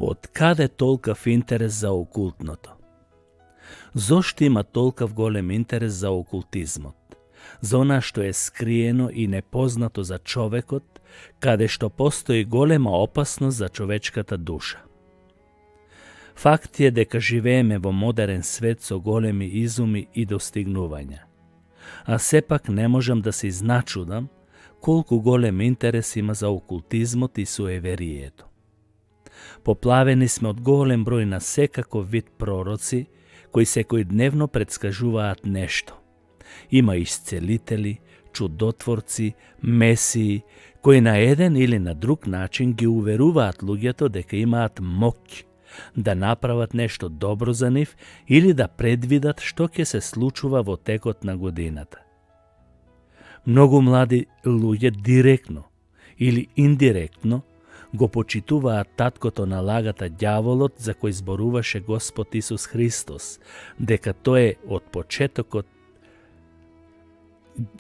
Од каде толкав интерес за окултното? Зошто има толкав голем интерес за окултизмот? За она што е скриено и непознато за човекот, каде што постои голема опасност за човечката душа. Факт е дека живееме во модерен свет со големи изуми и достигнувања. А сепак не можам да се изначудам колку голем интерес има за окултизмот и суеверието. Поплавени сме од голем број на секаков вид пророци, кои секојдневно предскажуваат нешто. Има исцелители, чудотворци, месии, кои на еден или на друг начин ги уверуваат луѓето дека имаат моќ да направат нешто добро за нив или да предвидат што ќе се случува во текот на годината. Многу млади луѓе директно или индиректно го почитуваат таткото на лагата ѓаволот за кој зборуваше Господ Исус Христос, дека тој е од почетокот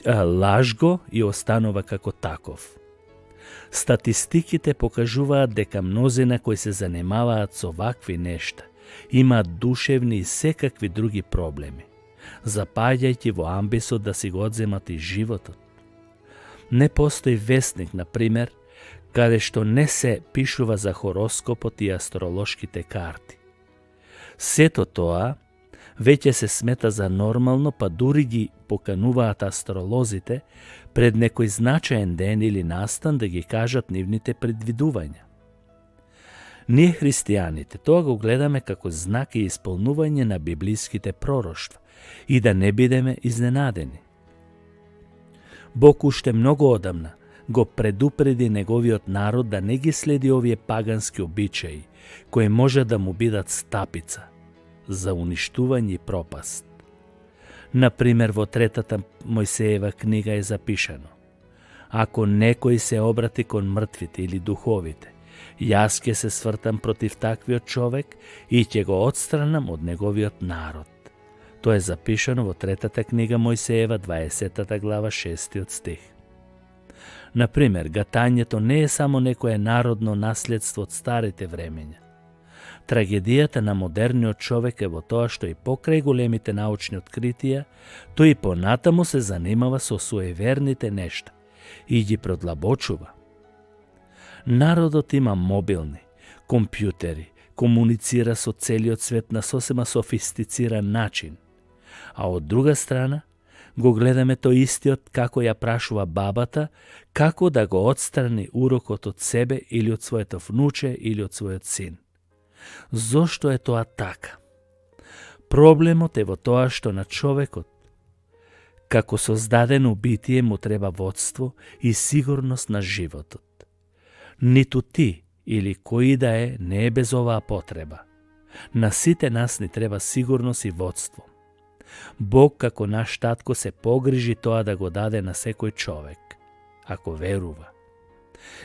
лажго и останува како таков. Статистиките покажуваат дека мнозина кои се занимаваат со вакви нешта имаат душевни и секакви други проблеми, запаѓајќи во амбисот да си го одземат и животот. Не постои вестник, на пример, каде што не се пишува за хороскопот и астролошките карти. Сето тоа веќе се смета за нормално, па дури ги покануваат астролозите пред некој значаен ден или настан да ги кажат нивните предвидувања. Ние христијаните тоа го гледаме како знак и исполнување на библиските пророштва и да не бидеме изненадени. Бог уште многу одамна го предупреди неговиот народ да не ги следи овие пагански обичаи, кои може да му бидат стапица за уништување и пропаст. Например, во 3 Мојсеева книга е запишано: ако некој се обрати кон мртвите или духовите, јас ќе се свртам против таквиот човек и ќе го отстранам од неговиот народ. Тоа е запишано во 3 книга Мојсеева, 20 глава, 6 стих. Например, гатањето не е само некое народно наследство од старите времења. Трагедијата на модерниот човек е во тоа што и покрај големите научни откритија, тој и понатаму се занимава со суеверните нешта и ги продлабочува. Народот има мобилни, компјутери, комуницира со целиот свет на сосема софистициран начин, а од друга страна го гледаме тој истиот како ја прашува бабата како да го отстрани урокот од себе или од своето внуче или од својот син. Зошто е тоа така? Проблемот е во тоа што на човекот, како создадено битие, му треба водство и сигурност на животот. Ниту ти или кој да е не е без оваа потреба. На сите нас ни треба сигурност и водство. Бог како наш татко се погрижи тоа да го даде на секој човек, ако верува.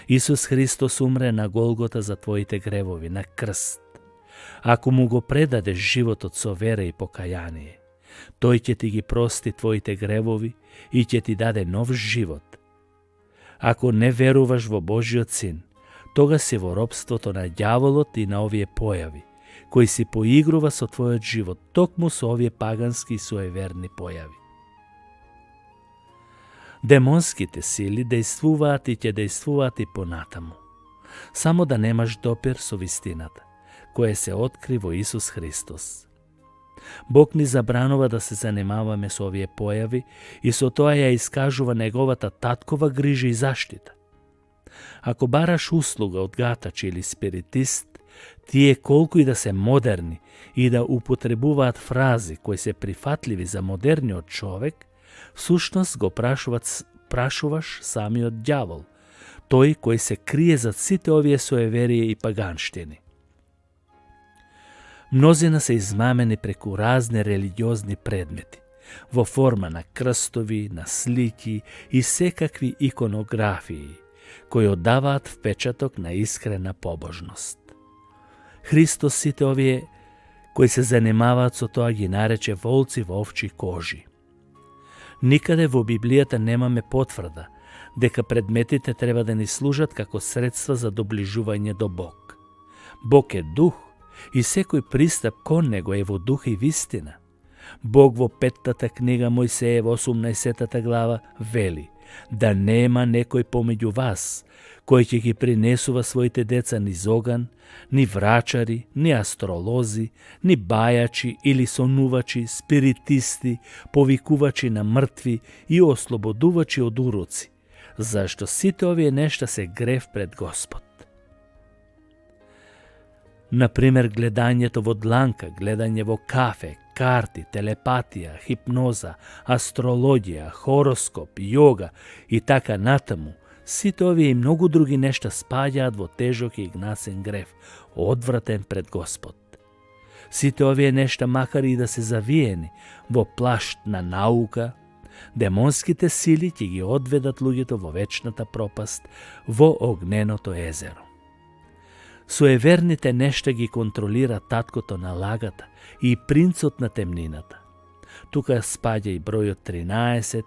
Исус Христос умре на Голгота за твоите гревови, на крст. Ако му го предадеш животот со вера и покаяние, тој ќе ти ги прости твоите гревови и ќе ти даде нов живот. Ако не веруваш во Божиот Син, тога си во робството на ѓаволот и на овие појави, кој си поигрува со твојот живот, токму со овие пагански и суеверни појави. Демонските сили дејствуваат и ќе дејствуваат и понатаму, само да немаш допир со вистината, која се откри во Исус Христос. Бог ни забранува да се занимаваме со овие појави и со тоа ја искажува неговата таткова грижа и заштита. Ако бараш услуга од гатач или спиритист, тие колку и да се модерни и да употребуваат фрази кои се прифатливи за модерниот човек, всушност го прашуваш самиот ѓавол, тој кој се крие зад сите овие суеверија и паганштини. Мнозина се измамени преку разни религиозни предмети, во форма на крстови, на слики и секакви иконографии, кои оддаваат впечаток на искрена побожност. Христос сите овие кои се занимаваат со тоа ги нарече волци во овчи кожи. Никаде во Библијата немаме потврда дека предметите треба да ни служат како средства за доближување до Бог. Бог е дух и секој пристап кон него е во дух и вистина. Бог во 5-та книга Мојсеева 18-та глава вели да нема некој помеѓу вас кој ќе ги принесува своите деца низ оган, ни врачари, ни астролози, ни бајачи или сонувачи, спиритисти, повикувачи на мртви и ослободувачи од уроци, зашто сите овие нешта се грев пред Господ. Например, гледањето во дланка, гледање во кафе, карти, телепатија, хипноза, астрологија, хороскоп, јога и така натаму, сите овие и многу други нешта спаѓаат во тежок и гнасен грев, одвратен пред Господ. Сите овие нешта, макар и да се завиени во плашт на наука, демонските сили ќе ги одведат луѓето во вечната пропаст, во огненото езеро. Суеверните нешта ги контролира таткото на лагата и принцот на темнината. Тука спаѓа и бројот 13,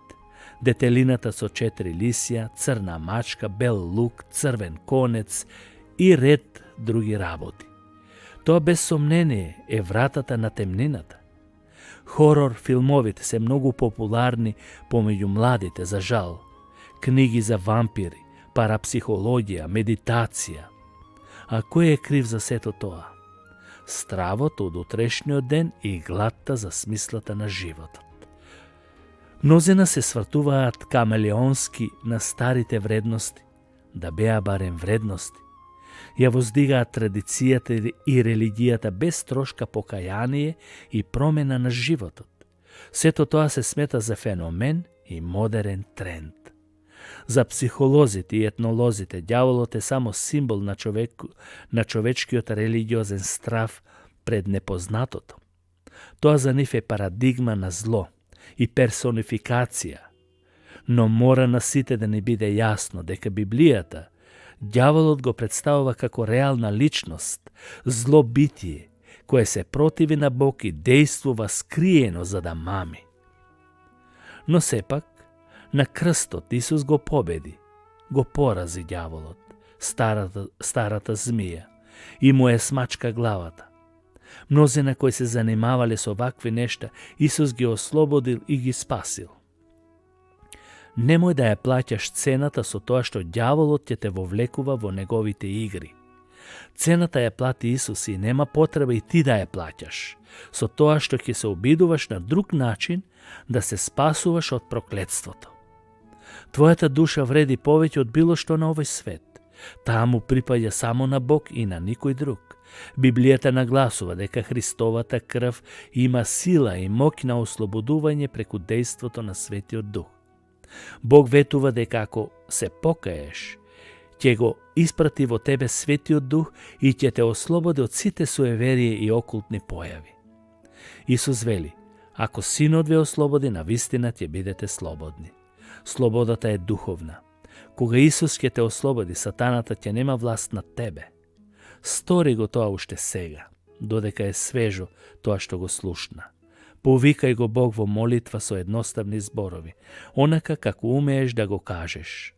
детелината со 4 лисја, црна мачка, бел лук, црвен конец и ред други работи. Тоа без сомнение е вратата на темнината. Хорор филмовите се многу популарни помеѓу младите, за жал. Книги за вампири, парапсихологија, медитација. А кој е крив за сето тоа? Стравот од утрешниот ден и гладта за смислата на животот. Мнозина се свртуваат камелеонски на старите вредности, да беа барем вредности. Ја воздигаат традицијата и религијата без трошка покаяние и промена на животот. Сето тоа се смета за феномен и модерен тренд. За психолозите и етнолозите, ѓаволот е само символ на човечкиот религиозен страв пред непознатото. Тоа за нив е парадигма на зло и персонификација. Но мора на сите да ни биде јасно дека Библијата, ѓаволот го представува како реална личност, зло битие, кое се противи на Бог и дејствува скриено за да мами. Но сепак, на крстот Исус го победи, го порази ѓаволот, старата змија, и му е смачка главата. Мнозина кои се занимавале со вакви нешта, Исус ги ослободил и ги спасил. Немој да ја плаќаш цената со тоа што ѓаволот ќе те вовлекува во неговите игри. Цената ја плати Исус и нема потреба и ти да ја плаќаш, со тоа што ќе се обидуваш на друг начин да се спасуваш од проклетството. Твојата душа вреди повеќе од било што на овој свет. Таа му припаѓа само на Бог и на никој друг. Библијата нагласува дека Христовата крв има сила и моќ на ослободување преку дејството на Светиот Дух. Бог ветува дека ако се покаеш, ќе го испрати во тебе Светиот Дух и ќе те ослободи од сите суеверие и окултни појави. Исус вели, ако Синот ве ослободи, навистина ќе бидете слободни. Слободата е духовна. Кога Исус ќе те ослободи, сатаната ќе нема власт над тебе. Стори го тоа уште сега, додека е свежо тоа што го слушна. Повикај го Бог во молитва со едноставни зборови, онака како умееш да го кажеш.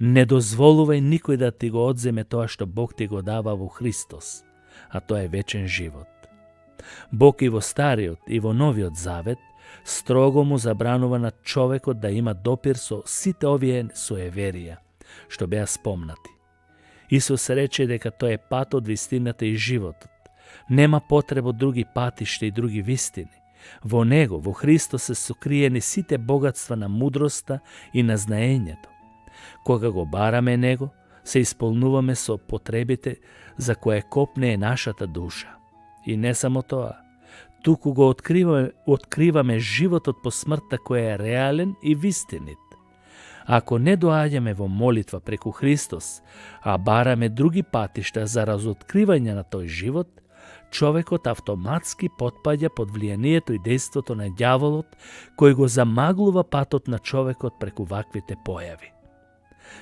Не дозволувај никој да ти го одземе тоа што Бог ти го дава во Христос, а тоа е вечен живот. Бог и во Стариот и во Новиот Завет строго му забранува на човекот да има допир со сите овие суеверија, што беа спомнати. Исус рече дека тоа е патот, вистината и животот. Нема потреба од други патишта и други вистини. Во Него, во Христос, се сокриени сите богатства на мудроста и на знаењето. Кога го бараме Него, се исполнуваме со потребите за кое копне е нашата душа. И не само тоа, туку го откриваме животот по смртта кој е реален и вистинит. Ако не доаѓаме во молитва преку Христос, а бараме други патишта за разоткривање на тој живот, човекот автоматски потпаѓа под влијанието и дејството на ѓаволот, кој го замаглува патот на човекот преку ваквите појави.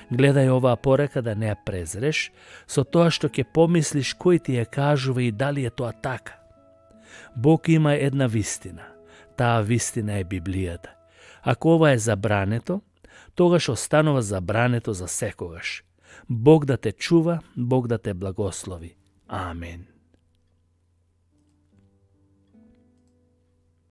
Гледај оваа порака да не ја презреш, со тоа што ќе помислиш кој ти ја кажува и дали е тоа така. Бог има една вистина. Таа вистина е Библијата. Ако ова е забрането, тогаш останува забрането за секогаш. Бог да те чува, Бог да те благослови. Amen.